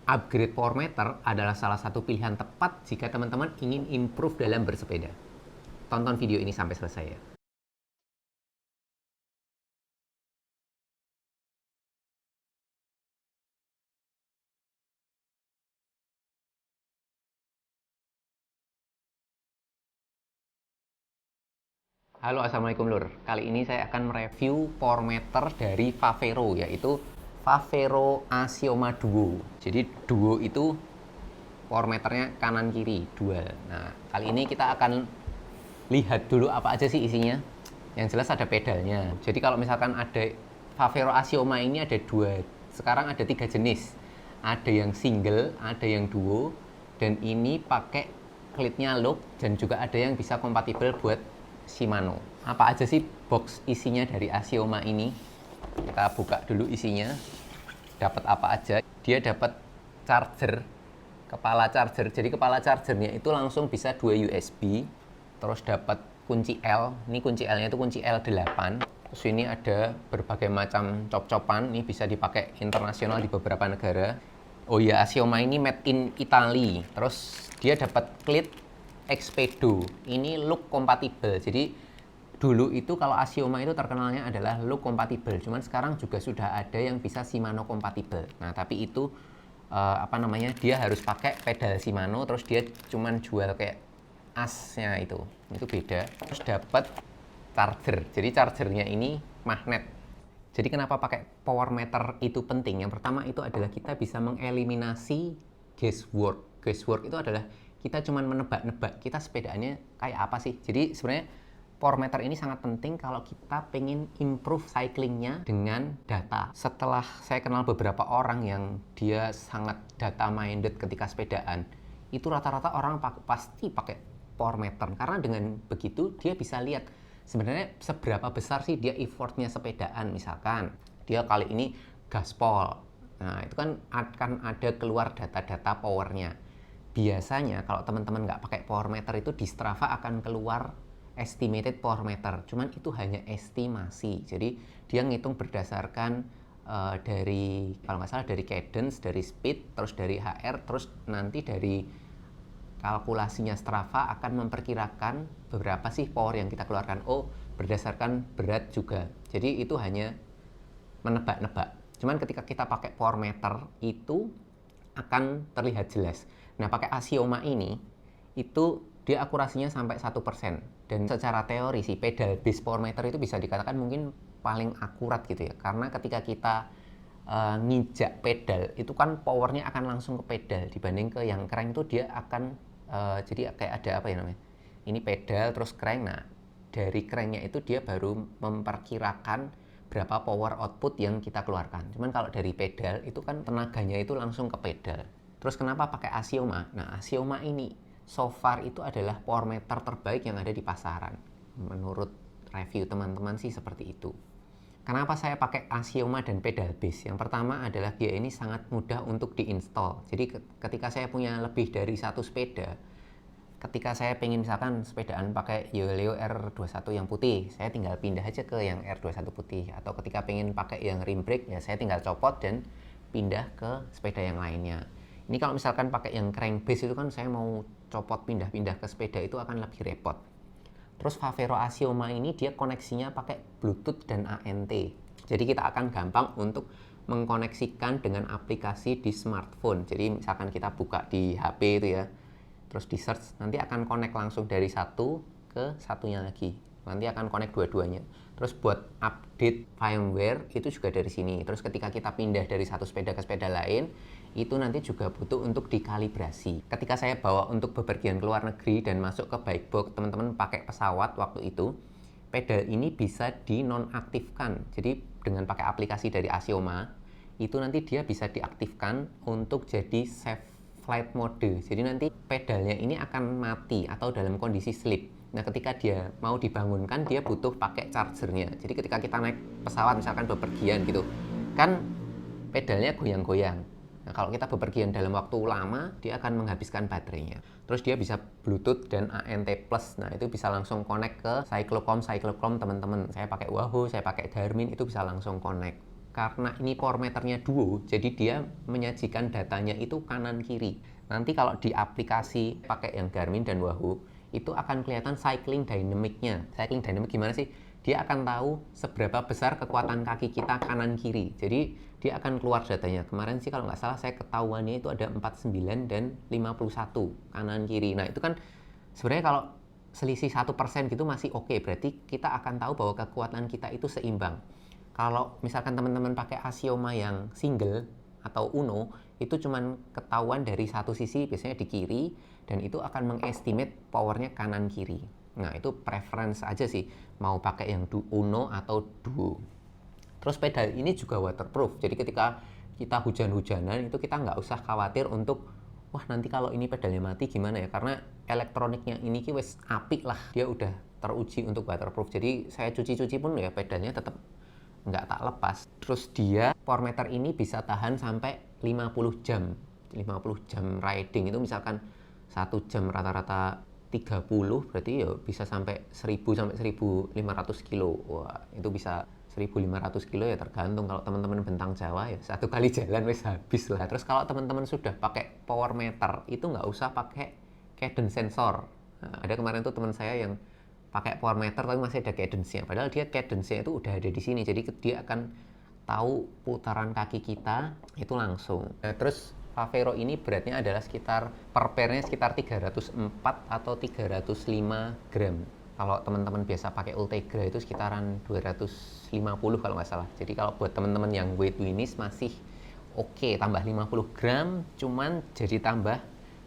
Upgrade power meter adalah salah satu pilihan tepat jika teman-teman ingin improve dalam bersepeda. Tonton video ini sampai selesai ya. Halo, assalamualaikum lur. Kali ini saya akan mereview power meter dari Favero, yaitu Favero Axioma Duo. Jadi Duo itu power meternya kanan kiri dual. Nah, kali ini kita akan lihat dulu apa aja sih isinya. Yang jelas ada pedalnya. Jadi kalau misalkan ada Favero Axioma ini ada dua, sekarang ada 3 jenis. Ada yang single, ada yang duo, dan ini pakai klipnya loop, dan juga ada yang bisa kompatibel buat Shimano. Apa aja sih box isinya dari Axioma ini? Kita buka dulu isinya. Dapat apa aja? Dia dapat charger, kepala charger. Jadi kepala chargernya itu langsung bisa 2 USB. Terus dapat kunci L. Ini kunci L-nya itu kunci L8. Terus ini ada berbagai macam cop-copan. Ini bisa dipakai internasional di beberapa negara. Oh iya, Axioma ini made in Italy. Terus dia dapat klit Expedo. Ini look kompatibel. Jadi dulu itu kalau Axioma itu terkenalnya adalah look kompatibel. Cuman sekarang juga sudah ada yang bisa Shimano kompatibel. Nah, tapi itu dia harus pakai pedal Shimano, terus dia cuman jual kayak asnya itu beda. Terus dapat charger. Jadi chargernya ini magnet. Jadi kenapa pakai power meter itu penting? Yang pertama itu adalah kita bisa mengeliminasi guesswork. Guesswork itu adalah kita cuma menebak-nebak kita sepedaannya kayak apa sih. Jadi sebenarnya power meter ini sangat penting kalau kita pengen improve cyclingnya dengan data. Setelah saya kenal beberapa orang yang dia sangat data minded ketika sepedaan, itu rata-rata orang pasti pakai power meter. Karena dengan begitu dia bisa lihat sebenarnya seberapa besar sih dia effortnya sepedaan. Misalkan dia kali ini gaspol, nah itu kan akan ada keluar data-data powernya. Biasanya kalau teman-teman nggak pakai power meter itu di Strava akan keluar estimated power meter, cuman itu hanya estimasi. Jadi dia ngitung berdasarkan dari, kalau nggak salah dari cadence, dari speed, terus dari HR, terus nanti dari kalkulasinya Strava akan memperkirakan beberapa sih power yang kita keluarkan. Oh, berdasarkan berat juga. Jadi itu hanya menebak-nebak. Cuman ketika kita pakai power meter itu akan terlihat jelas. Nah, pakai Axioma ini itu dia akurasinya sampai 1%. Dan secara teori sih pedal base power meter itu bisa dikatakan mungkin paling akurat gitu ya. Karena ketika kita ngijak pedal itu kan powernya akan langsung ke pedal, dibanding ke yang crank itu dia akan jadi kayak ada apa ya namanya, ini pedal terus crank. Nah, dari cranknya itu dia baru memperkirakan berapa power output yang kita keluarkan. Cuman kalau dari pedal itu kan tenaganya itu langsung ke pedal. Terus kenapa pakai Axioma? Nah, Axioma ini so far itu adalah power meter terbaik yang ada di pasaran. Menurut review teman-teman sih seperti itu. Kenapa saya pakai Axioma dan pedal base? Yang pertama adalah dia ini sangat mudah untuk diinstal. Jadi ketika saya punya lebih dari satu sepeda, ketika saya pengen misalkan sepedaan pakai Yoeleo R21 yang putih, saya tinggal pindah aja ke yang R21 putih. Atau ketika pengen pakai yang rim brake, ya saya tinggal copot dan pindah ke sepeda yang lainnya. Ini kalau misalkan pakai yang crank base itu kan saya mau copot pindah-pindah ke sepeda itu akan lebih repot. Terus Favero Axioma ini dia koneksinya pakai Bluetooth dan ANT. Jadi kita akan gampang untuk mengkoneksikan dengan aplikasi di smartphone. Jadi misalkan kita buka di HP itu ya, terus di search, nanti akan connect langsung dari satu ke satunya lagi. Nanti akan connect dua-duanya. Terus buat update firmware itu juga dari sini. Terus ketika kita pindah dari satu sepeda ke sepeda lain, itu nanti juga butuh untuk dikalibrasi. Ketika saya bawa untuk bepergian ke luar negeri dan masuk ke bike box, teman-teman pakai pesawat waktu itu, pedal ini bisa dinonaktifkan. Jadi dengan pakai aplikasi dari Axioma, itu nanti dia bisa diaktifkan untuk jadi safe flight mode. Jadi nanti pedalnya ini akan mati atau dalam kondisi sleep. Nah, ketika dia mau dibangunkan, dia butuh pakai chargernya. Jadi ketika kita naik pesawat misalkan bepergian gitu, kan pedalnya goyang-goyang. Nah, kalau kita bepergian dalam waktu lama, dia akan menghabiskan baterainya. Terus dia bisa Bluetooth dan ANT+. Nah, itu bisa langsung connect ke Cyclocom teman-teman. Saya pakai Wahoo, saya pakai Garmin, itu bisa langsung connect. karena ini power meternya duo, jadi dia menyajikan datanya itu kanan kiri. Nanti kalau di aplikasi pakai yang Garmin dan Wahoo, itu akan kelihatan cycling dynamic-nya. Cycling dynamic gimana sih? Dia akan tahu seberapa besar kekuatan kaki kita kanan kiri. Jadi dia akan keluar datanya. Kemarin sih kalau nggak salah saya ketahuannya itu ada 49 dan 51 kanan kiri. Nah itu kan sebenarnya kalau selisih 1% gitu masih oke. Berarti kita akan tahu bahwa kekuatan kita itu seimbang. Kalau misalkan teman-teman pakai Axioma yang single atau Uno, itu cuman ketahuan dari satu sisi, biasanya di kiri, dan itu akan mengestimate powernya kanan kiri. Nah itu preference aja sih, mau pakai yang Uno atau Duo. Terus pedal ini juga waterproof, jadi ketika kita hujan-hujanan itu kita nggak usah khawatir untuk wah nanti kalau ini pedalnya mati gimana ya, karena elektroniknya ini wes apik lah, dia udah teruji untuk waterproof. Jadi saya cuci-cuci pun ya pedalnya tetap nggak tak lepas. Terus dia power meter ini bisa tahan sampai 50 jam 50 jam riding. Itu misalkan 1 jam rata-rata 30, berarti ya bisa sampai 1000 sampai 1500 kilo. Wah itu bisa 1500 kilo ya, tergantung. Kalau teman-teman bentang Jawa ya satu kali jalan wes habis lah. Terus kalau teman-teman sudah pakai power meter itu nggak usah pakai cadence sensor. Nah, ada kemarin tuh teman saya yang pakai power meter tapi masih ada cadence-nya, padahal dia cadence-nya itu udah ada di sini, jadi dia akan tahu putaran kaki kita itu langsung. Nah, terus Favero ini beratnya adalah sekitar per pairnya sekitar 304 atau 305 gram. Kalau teman-teman biasa pakai Ultegra itu sekitaran 250 kalau nggak salah. Jadi kalau buat teman-teman yang weight winis masih oke, tambah 50 gram, cuman jadi tambah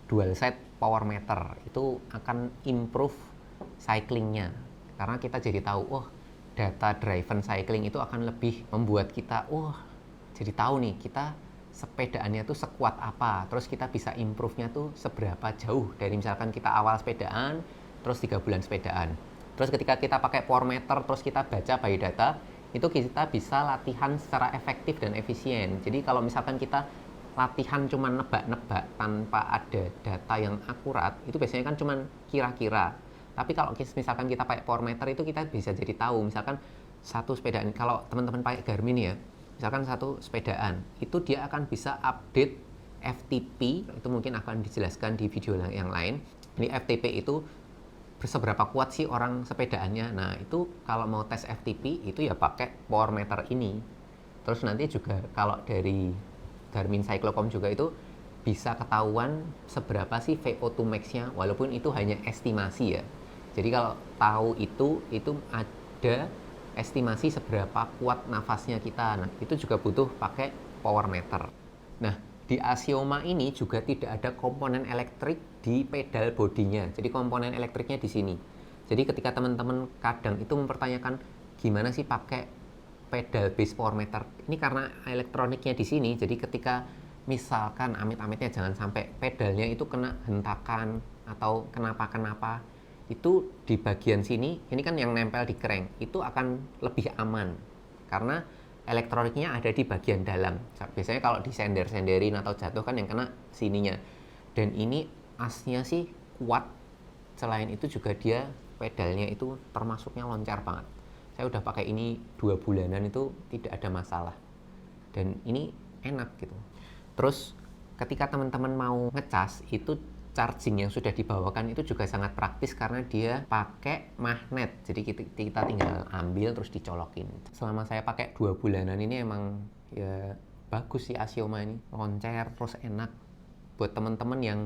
dual set power meter itu akan improve cyclingnya, karena kita jadi tahu data driven cycling itu akan lebih membuat kita jadi tahu nih kita sepedaannya tuh sekuat apa, terus kita bisa improve-nya tuh seberapa jauh dari misalkan kita awal sepedaan terus 3 bulan sepedaan. Terus ketika kita pakai power meter terus kita baca biodata, itu kita bisa latihan secara efektif dan efisien. Jadi kalau misalkan kita latihan cuma nebak-nebak tanpa ada data yang akurat, itu biasanya kan cuma kira-kira. Tapi kalau misalkan kita pakai power meter itu kita bisa jadi tahu, misalkan satu sepedaan, kalau teman-teman pakai Garmin ya, misalkan satu sepedaan, itu dia akan bisa update FTP, itu mungkin akan dijelaskan di video yang lain. Ini FTP itu seberapa kuat sih orang sepedaannya. Nah itu kalau mau tes FTP itu ya pakai power meter ini. Terus nanti juga kalau dari Garmin Cyclocom juga itu bisa ketahuan seberapa sih VO2 max-nya, walaupun itu hanya estimasi ya. Jadi kalau tahu itu ada estimasi seberapa kuat nafasnya kita. Nah, itu juga butuh pakai power meter. Nah, di Axioma ini juga tidak ada komponen elektrik di pedal bodinya. Jadi komponen elektriknya di sini. Jadi ketika teman-teman kadang itu mempertanyakan gimana sih pakai pedal base power meter. Ini karena elektroniknya di sini. Jadi ketika misalkan amit-amitnya jangan sampai pedalnya itu kena hentakan atau kenapa-kenapa, itu di bagian sini, ini kan yang nempel di crank, itu akan lebih aman karena elektroniknya ada di bagian dalam. Biasanya kalau disender-senderin atau jatuh kan yang kena sininya. Dan ini asnya sih kuat. Selain itu juga dia pedalnya itu termasuknya loncar banget. Saya udah pakai ini 2 bulanan itu tidak ada masalah. Dan ini enak gitu. Terus ketika teman-teman mau ngecas itu charging yang sudah dibawakan itu juga sangat praktis karena dia pakai magnet. Jadi kita tinggal ambil terus dicolokin. Selama saya pakai 2 bulanan ini emang ya bagus sih Axioma ini. Loncer terus enak. Buat teman-teman yang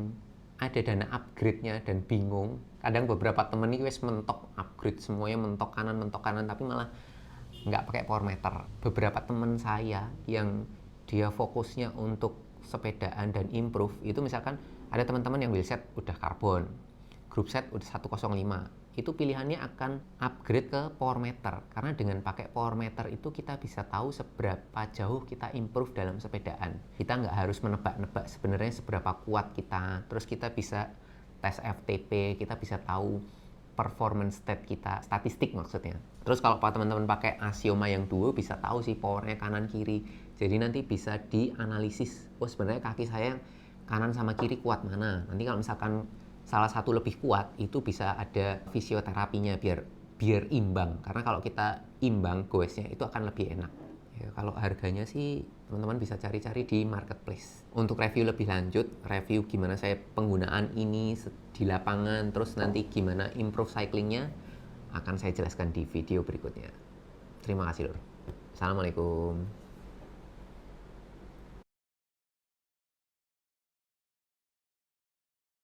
ada dana upgrade-nya dan bingung. Kadang beberapa temen ini wes mentok upgrade semuanya, mentok kanan tapi malah nggak pakai power meter. Beberapa teman saya yang dia fokusnya untuk sepedaan dan improve itu misalkan ada teman-teman yang wheelset udah karbon, group set udah 105, itu pilihannya akan upgrade ke power meter, karena dengan pakai power meter itu kita bisa tahu seberapa jauh kita improve dalam sepedaan. Kita nggak harus menebak-nebak sebenarnya seberapa kuat kita, terus kita bisa tes FTP, kita bisa tahu performance stat kita, statistik maksudnya. Terus kalau teman-teman pakai Axioma yang duo bisa tahu sih powernya kanan kiri, jadi nanti bisa dianalisis, sebenarnya kaki saya kanan sama kiri kuat mana. Nanti kalau misalkan salah satu lebih kuat, itu bisa ada fisioterapinya biar imbang. Karena kalau kita imbang goesnya itu akan lebih enak. Ya, kalau harganya sih teman-teman bisa cari-cari di marketplace. Untuk review lebih lanjut, review gimana saya penggunaan ini di lapangan, terus nanti gimana improve cyclingnya, akan saya jelaskan di video berikutnya. Terima kasih, Lur. Assalamualaikum.